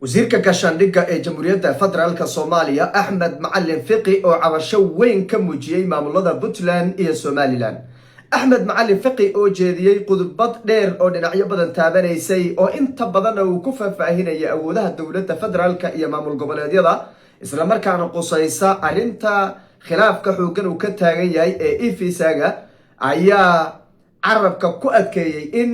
wasiirka gaashaandhigga ee jamhuuriyadda federaalka Soomaaliya Axmed Macalin Fiqi oo cabasho weyn ka muujiyay maamulada Puntland iyo Somaliland. Axmed Macalin Fiqi oo jeediyay qodobad dheer oo dhinacyo badan taabanaysay oo inta badan uu ku faahfaahinayay awoodaha dowladda federaalka iyo maamul goboleedyada isla markaana qusaysa arinta khilaafka xooggan uu ka taagan yahay ee EFISAga ayaa carabka ku adkeeyay in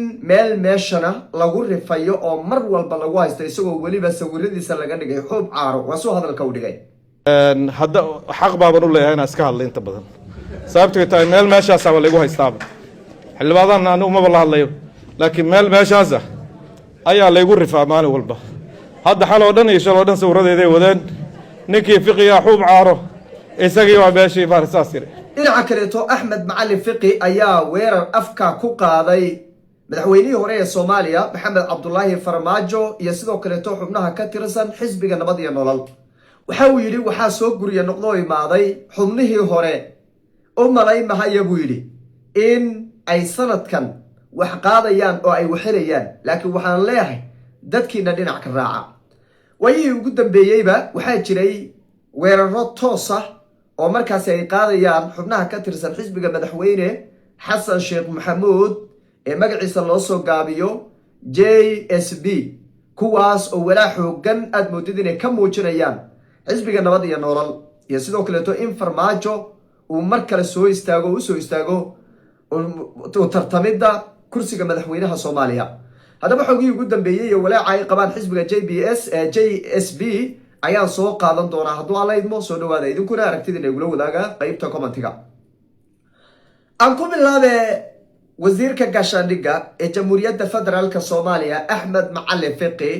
meeshana lagu rifayo oo mar walba lagu haysto isagoo waliba sawiradiisa laga dhigay xub caaro waa soo hadalka u dhigay hadda xaq baaban u leeyahay inaan iska hadlo inta badan sababtoo tahay meeshaas waa lagu haystaaba xilbaadan aan uma wada hadlayo laakiin meeshaas ayaa lagu rifaa maalin walba hadda xal oo dhan iyo shal oo dhan sawiradeeday wadaan ninkii fiqiya xub caaro isagii waa meeshii faarsaasire dhinaca kaleeto Axmed Macalin Fiqi ayaa weerar afka ku qaaday madaxweynihii hore ee Soomaaliya Maxamed Cabdullaahi Farmaajo iyo sidoo kaleeto xubnaha ka tirsan xisbiga nabad iyo nolol waxa uu yiri waxa soo guriya noqdo imaaday xubnihii hore oo malay mahaya buu yiri in ay sanadkan wax qaadayaan oo ay waxirayaan laakiin waxaan leeyahay dadkiina dhinac ka raaca wayii ugu dambeeyayba waxa jiray weeraro toos ah oo markaas ay qaadayaan xubnaha ka tirsan xisbiga madaxweyne Xasan Sheekh Maxamuud ee magaciisa loo soo gaabiyo JSB kuwaas oo walaa xoogan aad moodid inay ka muujinayaan xisbiga nabad iyo nolol iyo sidoo kale in Farmaajo uu mar kale soo istaago tartamida kursiga madaxweynaha Soomaaliya hadaba xogii ugu dambeeyay walaa ay qabaan xisbiga JSB ayaan soo qaadan doonaa hadduu alla idmo soo dhawaada idinkuna aragtidina igula wadaaga qaybta commentiga aan ku bilaabay wasiirka gaashaandhigga ee jamhuuriyadda federaalka Soomaaliya Axmed Macalin Fiqi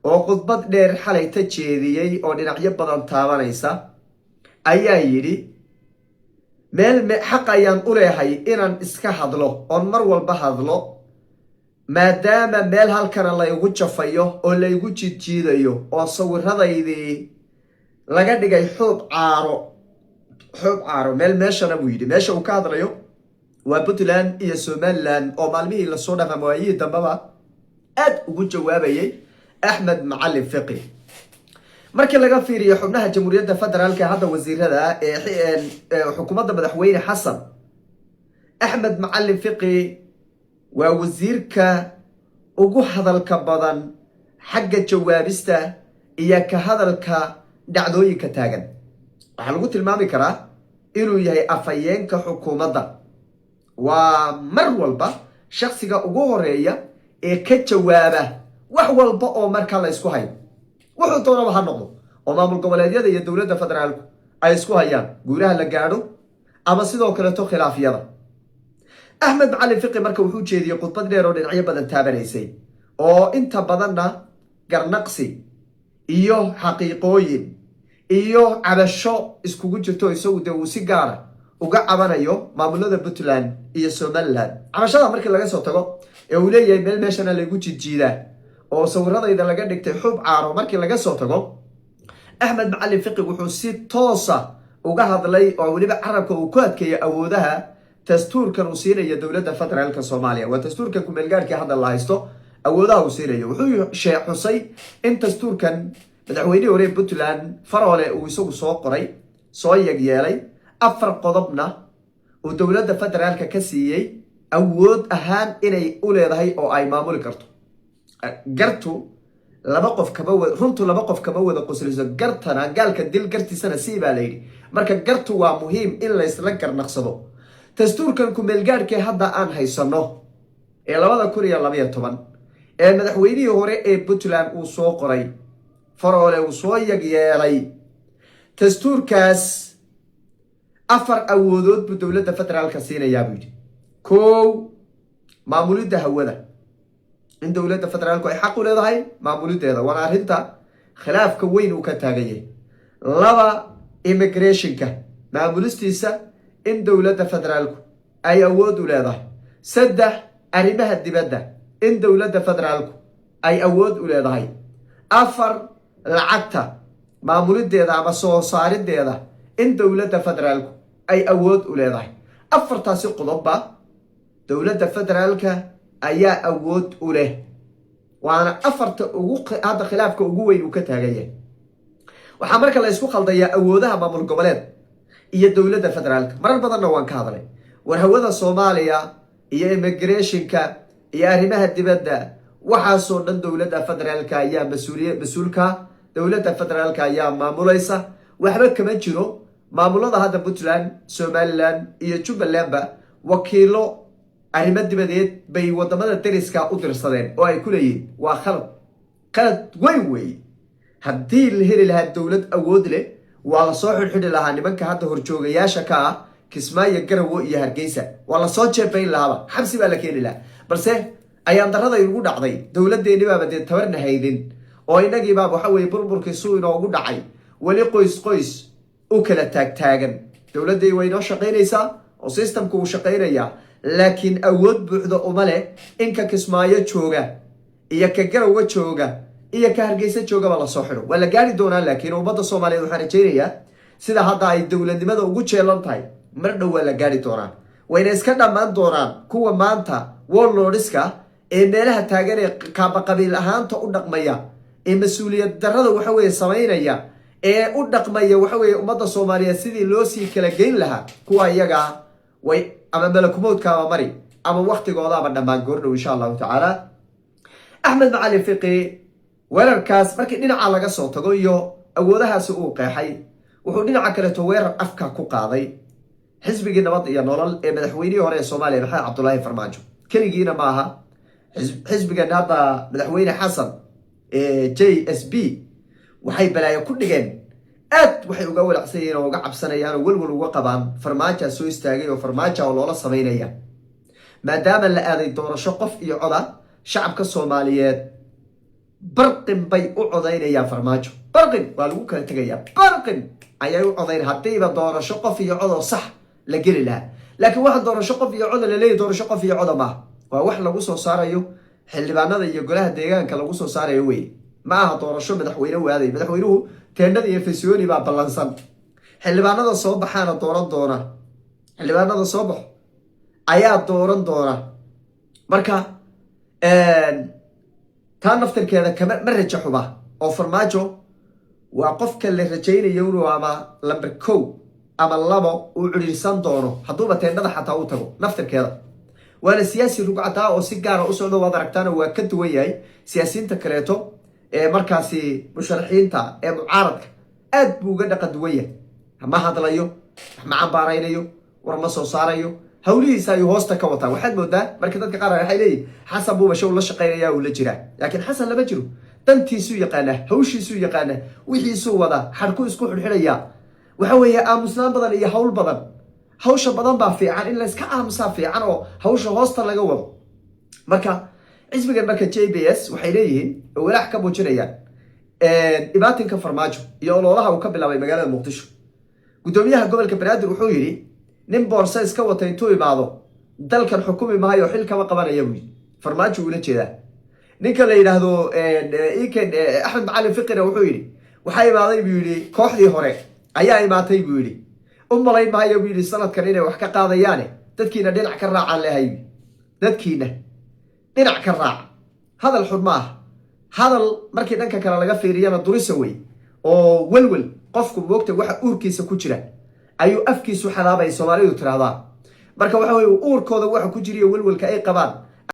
oo khudbad dheer xalay ta jeediyay oo dhinacyo badan taabanaysa ayaa yiri xaq ayaan u leeyahay inaan iska hadlo oo mar walba hadlo maadaama meel halkana la igu jafayo oo la igu jiidayo oo sawiradaydii laga dhigay xub caaro meeshana buu yidhi meesha uu ka hadlayo waa Puntland iyo Somaliland oo maalmihii la soo dhafay waayii dambaba aad ugu jawaabayay Axmed Macalin Fiqi markii laga fiiriyo xubnaha jamhuuriyadda federaalka hadda wasiirada ee xukuumadda madaxweyne Xasan Axmed Macalin Fiqi waa wasiirka ugu hadalka badan xagga jawaabista iyo ka hadalka dhacdooyinka taagan waxa lagu tilmaami karaa inuu yahay afayeenka xukuumadda waa mar walba shakhsiga ugu horeeya ee ka jawaaba wax walba oo marka la isku hayo wuxuu doonaba ha noqdo oo maamul goboleedyada iyo dowladda federaalku ay isku hayaan guuraha la gaadho ama sidoo kale khilaafyada Axmed Macalin Fiqi marka wuxuu jeediyay khudbad dheer oo dhinacyo badan taabanaysay oo inta badanna garnaqsi iyo xaqiiqooyin iyo cabasho iskugu jirto isagu uu si gaar uga cabanayo maamulada Puntland iyo Somaliland cabashada markii laga soo tago ee uu leeyahay meeshana lagu jiidaa oo sawiradayda laga dhigtay xub caaro markii laga soo tago Axmed Macalin Fiqi wuxuu si toos ah uga hadlay oo waliba carabka uu ku adkeeyay awoodaha dastuurkan uu siinayo dowladda federaalka Soomaaliya waa dastuurka ku meelgaarka hadda la haysto awoodaha uu siinayo wuxuu xusay in dastuurkan madaxweynihii hore Puntland Farole uu isagu soo qoray soo yeelay afar qodobna uu dowladda federaalka ka siiyay awood ahaan inay u leedahay oo ay maamuli karto gartu runtu laba qof kama wada qosliso gartana gaalka dil gartiisana si baa la yiri marka gartu waa muhiim in la isla garnaqsado dastuurkan ku meelgaarka hadda aan haysano ee 2012 ee madaxweynihii hore ee Puntland uu soo qoray Farole uu soo yeelay dastuurkaas afar awoodood bu dowladda federaalka siinaya buu yiri koow maamulidda hawada in dowladda federaalku ay xaq u leedahay maamulideeda waa arinta khilaafka weyn uu ka taagayay laba immigrationka maamulistiisa in dowladda federaalku ay awood u leedahay saddex arrimaha dibadda in dowladda federaalku ay awood u leedahay afar lacagta maamulideeda ama soo saarideeda in dowladda federaalku ay awood u leedahay afartaasi qodobba dowladda federaalka ayaa awood u leh waana afarta hadda khilaafka ugu weyn uu ka taagan yahay. waxaa marka la isku khaldayaa awoodaha maamul goboleed iyo dowladda federaalka. marar badanna waan ka hadlay war hawada Soomaaliya iyo immigrationka iyo arrimaha dibadda waxaasoo dhan dowladda federaalka ayaa mas-uulka dowladda federaalka ayaa maamulaysa. waxba kama jiro maamulada hadda Puntland, Somaliland iyo Jubbalandba wakiilo arrimo dibadeed bay wadamada dariska u dirsadeen oo ay ku leeyihiin waa khalad weyn weeye. haddii la heli lahaa dowlad awood leh waa la soo xidhxidhi lahaa nimanka hadda horjoogayaasha ka ah Kismaayo, Garowe iyo Hargeysa. waa la soo jeebayn lahaaba, xabsi baa la keeni lahaa. balse ayaan darrada igu dhacday dowladdeeni baaba dee tabarna haydin oo inagii baaba waxa weeye burburkii suu inoogu dhacay weli qoys u kala taagtaagan. dowladday way inoo shaqaynaysaa oo systemku uu shaqaynayaa, laakiin awood buuxda uma leh in ka Kismaayo jooga iyo ka Garowe jooga iyo ka Hargeysa joogaba la soo xidho. waa la gaari doonaa, laakiin ummadda Soomaaliyeed waxaan rajaynayaa sida hadda ay dowladnimada ugu jeelan tahay mar dhow waa la gaari doonaan. wayna iska dhammaan doonaan kuwa maanta warlordska ee meelaha taagan ee kaaba qabiil ahaanta u dhaqmaya ee mas-uuliyad darrada waxa weeye samaynaya ee u dhaqmaya waxa weeye ummadda Soomaaliyeed sidii loo sii kala geyn lahaa. kuwa iyaga way ama malakumoodkaaba mari ama waqtigoodaaba dhammaan goordhow insha allahu tacaala. Axmed Macalin Fiqi weerarkaas markii dhinaca laga soo tago iyo awoodahaasi uu qeexay, wuxuu dhinaca kaleeto weerar afka ku qaaday xisbigii nabad iyo nolol ee madaxweynihii hore ee Soomaaliya Maxamed Cabdullaahi Farmaajo. keligiina maaha, xisbigan hadda madaxweyne xasan JSB waxay balaayo ku dhigeen. aad waxay uga walacsan yihiin oo uga cabsanayaan oo walwal uga qabaan Farmaajo soo istaagay oo Farmaajo oo loola sameynaya maadaama la aaday doorasho qof iyo coda. shacabka Soomaaliyeed barqin bay u codaynayaan Farmaajo. barqin waa lagu kala tegayaa, barqin ayay u codayn haddiiba doorasho qof iyo cod oo sax la geli lahaa. laakiin waxa doorasho qof iyo cod la leeyahay doorasho qof iyo cod ma waa wax lagu soo saarayo xildhibaanada iyo golaha deegaanka lagu soo saarayo weey. ma aha doorasho madaxweyne waaday. madaxweynuhu teendada iyo Fasiyooni baa ballansan. xildhibaanada soo baxaana dooran doona, xildhibaanada soo baxo ayaa dooran doona. marka taa naftirkeeda ma raja xuba oo Farmaajo waa qofka la rajaynayo inuu ama lambar 1 ama 2 uu ciriirsan doono hadduuba teendada xataa u tago naftirkeeda. waana siyaasi rugcataa oo si gaar ah u socdo. waad aragtaana waa ka duwan yahay siyaasiyiinta kaleeto ee markaasi musharaxiinta ee mucaaradka. aad buu uga dhaqan duwan yahay. ma hadlayo, ma cambaaraynayo, war ma soo saarayo. hawlihiisa ayuu hoosta ka wataa. waxaad moodaa marka dadka qaar waxay leeyihiin xasan buuba show la shaqaynaya uu la jiraa. laakiin xasan lama jiro. dantiisuu yaqaana, hawshiisuu yaqaana, wixiisuu wada xarku isku xidhxidhaya. waxa weeye aamusnaan badan iyo hawl badan. hawsha badan baa fiican in la iska aamusaa fiican oo hawsha hoosta laga wado. marka xisbigan marka JBS waxay leeyihiin oo walaac ka muujinayaan dhibaatinka Farmaajo iyo ololaha uu ka bilaabay magaalada Muqdisho. gudoomiyaha gobolka Banaadir wuxuu yiri nin boorsa iska wata intuu imaado dalkan xukumi maayo xil kama qabanaya buu. Farmaajo uu la jeedaa. ninka la yiraahdo Axmed Macalin Fiqi wuxuu yiri waxay imaaday buu yiri kooxdii hore ayaa imaatay buu yiri. malayn maayo buu yiri sanadkan inay wax ka qaadayaan. dadkiina dhinac ka raacaan leeyahay. dadkiina dhinac ka raac. hadal xun ma aha. hadal markii dhanka kale laga fiiriyana durisa way oo walwal qofku moogta waxa uurkiisa ku jira ayuu afkiisu xalaabay Soomaalidu tiraahdaa. marka waxa weeye uurkooda waxa ku jiriyo walwalka ay qabaan